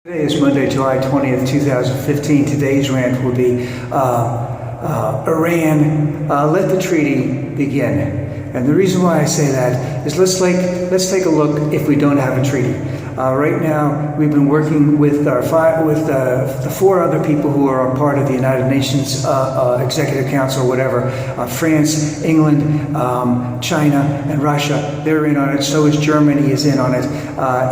Today is Monday, July 20th, 2015. Today's rant will be Iran, let the treaty begin. And the reason why I say that is let's take a look if we don't have a treaty. Right now, we've been working with the four other people who are a part of the United Nations Executive Council, or whatever. France, England, China, and Russia. They're in on it. So is Germany is in on it.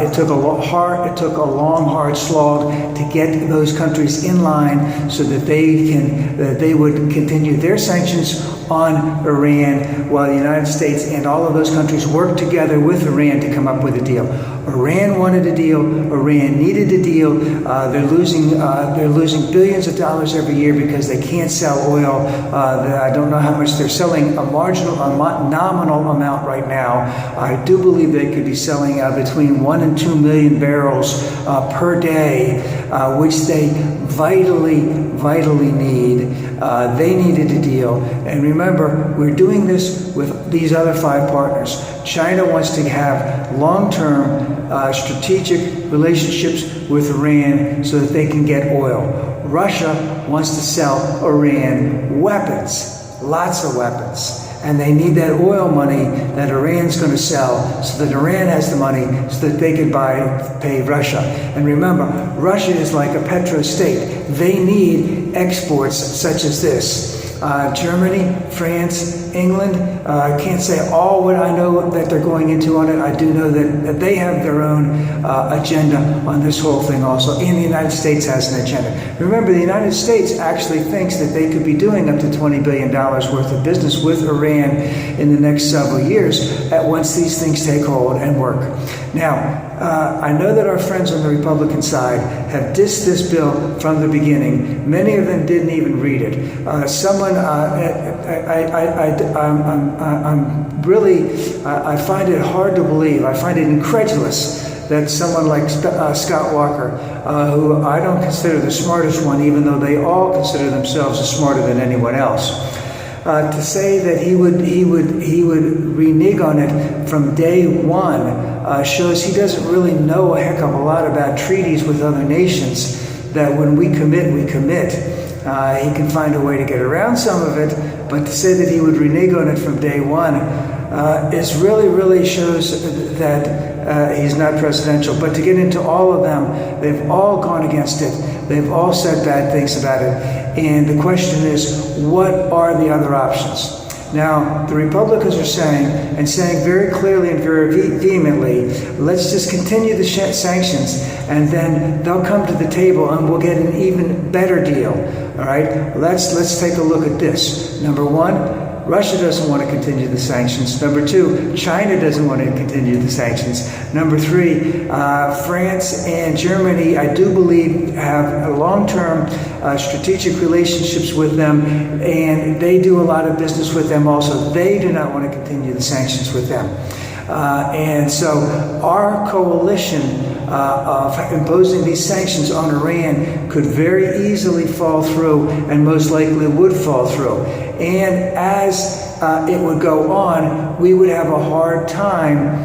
It took a long, hard slog to get those countries in line so that they would continue their sanctions on Iran, while the United States and all of those countries worked together with Iran to come up with a deal. Iran wanted a deal. Iran needed a deal. They're losing billions of dollars every year because they can't sell oil. I don't know how much they're selling. A nominal amount right now. I do believe they could be selling between 1 and 2 million barrels per day, which they vitally need. They needed a deal. And remember, we're doing this with these other 5 partners. China wants to have long-term strategic relationships with Iran so that they can get oil. Russia wants to sell Iran weapons, lots of weapons. And they need that oil money that Iran's going to sell so that Iran has the money so that they can pay Russia. And remember, Russia is like a petro state. They need exports such as this. Germany, France, England, I can't say all what I know that they're going into on it. I do know that they have their own agenda on this whole thing also, and the United States has an agenda. Remember, the United States actually thinks that they could be doing up to $20 billion worth of business with Iran in the next several years once these things take hold and work. Now, I know that our friends on the Republican side have dissed this bill from the beginning. Many of them didn't even read it. I find it hard to believe. I find it incredulous that someone like Scott Walker, who I don't consider the smartest one, even though they all consider themselves smarter than anyone else, to say that he would renege on it from day one shows he doesn't really know a heck of a lot about treaties with other nations, that when we commit, we commit. He can find a way to get around some of it, but to say that he would renege on it from day one really shows that he's not presidential. But to get into all of them, they've all gone against it. They've all said bad things about it. And the question is, what are the other options? Now, the Republicans are saying very clearly and very vehemently, let's just continue the sanctions, and then they'll come to the table and we'll get an even better deal. All right, let's take a look at this. Number one, Russia doesn't want to continue the sanctions. Number two, China doesn't want to continue the sanctions. Number three, France and Germany, I do believe, have long-term strategic relationships with them, and they do a lot of business with them also. They do not want to continue the sanctions with them. And so our coalition of imposing these sanctions on Iran could very easily fall through, and most likely would fall through. And as it would go on, we would have a hard time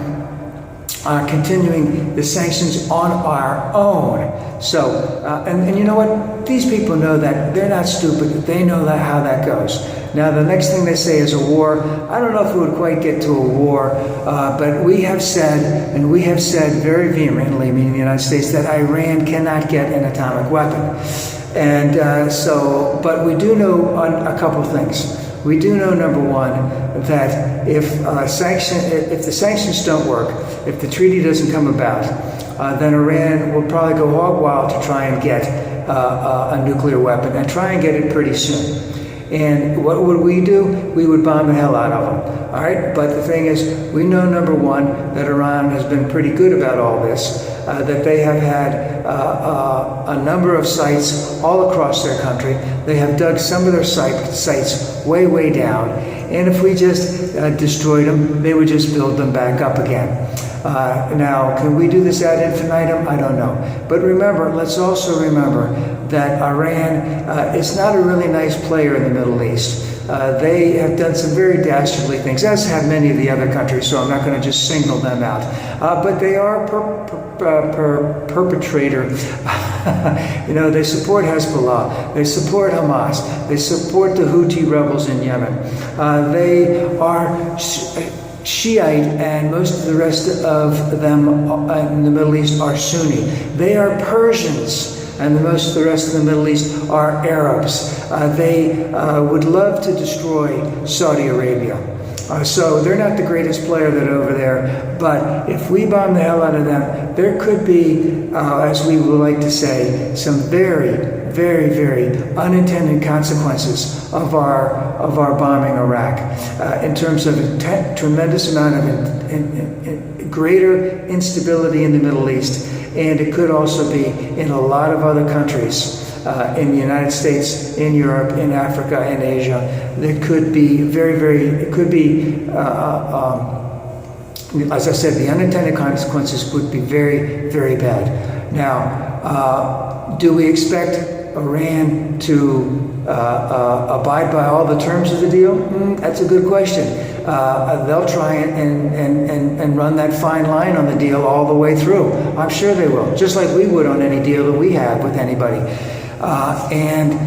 continuing the sanctions on our own. So, and you know what? These people know that. They're not stupid. They know how that goes. Now, the next thing they say is a war. I don't know if we would quite get to a war, but we have said very vehemently, meaning the United States, that Iran cannot get an atomic weapon. And but we do know a couple of things. We do know, number one, that if the sanctions don't work, if the treaty doesn't come about, then Iran will probably go hog wild to try and get a nuclear weapon, and try and get it pretty soon. And what would we do? We would bomb the hell out of them. All right? But the thing is, we know, number one, that Iran has been pretty good about all this, that they have had a number of sites all across their country. They have dug some of their sites way down. And if we just destroyed them, they would just build them back up again. Now, can we do this ad infinitum? I don't know. But remember, let's also remember that Iran is not a really nice player in the Middle East. They have done some very dastardly things, as have many of the other countries, so I'm not going to just single them out. But they are perpetrator. They support Hezbollah, they support Hamas, they support the Houthi rebels in Yemen. They are Shiite, and most of the rest of them in the Middle East are Sunni. They are Persians, and most of the rest of the Middle East are Arabs. They would love to destroy Saudi Arabia. So they're not the greatest player that over there, but if we bomb the hell out of them, there could be, as we would like to say, some very, very, very unintended consequences of our bombing Iraq, in terms of a tremendous amount of greater instability in the Middle East, and it could also be in a lot of other countries. In the United States, in Europe, in Africa, in Asia, there could be as I said, the unintended consequences would be very, very bad. Now, do we expect Iran to abide by all the terms of the deal? That's a good question. They'll try and run that fine line on the deal all the way through. I'm sure they will, just like we would on any deal that we have with anybody. And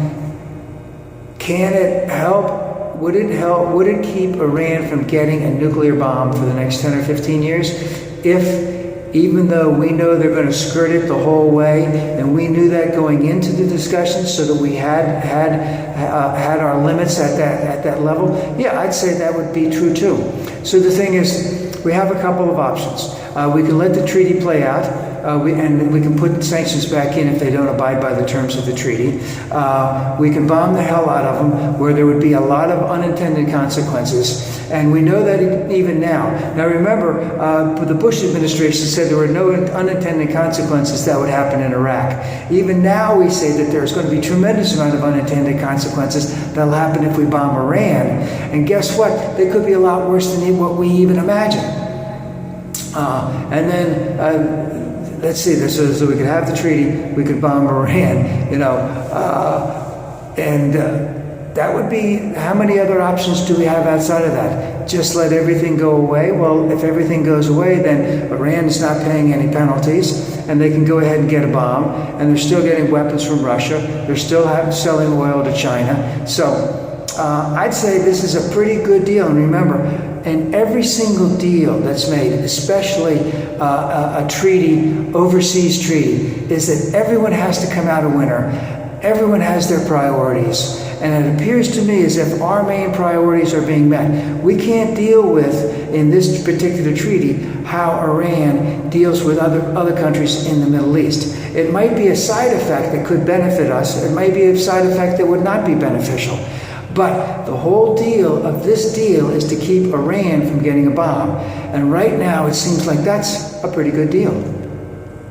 can it help? Would it help? Would it keep Iran from getting a nuclear bomb for the next 10 or 15 years? If, even though we know they're going to skirt it the whole way, and we knew that going into the discussions, so that we had our limits at that level, yeah, I'd say that would be true too. So the thing is, we have a couple of options. We can let the treaty play out. And we can put sanctions back in if they don't abide by the terms of the treaty. We can bomb the hell out of them, where there would be a lot of unintended consequences. And we know that even now. Now remember, the Bush administration said there were no unintended consequences that would happen in Iraq. Even now we say that there's going to be a tremendous amount of unintended consequences that will happen if we bomb Iran. And guess what? They could be a lot worse than what we even imagine. And then let's see, so we could have the treaty, we could bomb Iran, and that would be, how many other options do we have outside of that? Just let everything go away? Well, if everything goes away, then Iran is not paying any penalties, and they can go ahead and get a bomb, and they're still getting weapons from Russia, they're still selling oil to China. So I'd say this is a pretty good deal. And remember, in every single deal that's made, especially a treaty, overseas treaty, is that everyone has to come out a winner. Everyone has their priorities. And it appears to me as if our main priorities are being met. We can't deal with, in this particular treaty, how Iran deals with other countries in the Middle East. It might be a side effect that could benefit us. It might be a side effect that would not be beneficial. But the whole deal of this deal is to keep Iran from getting a bomb. And right now, it seems like that's a pretty good deal.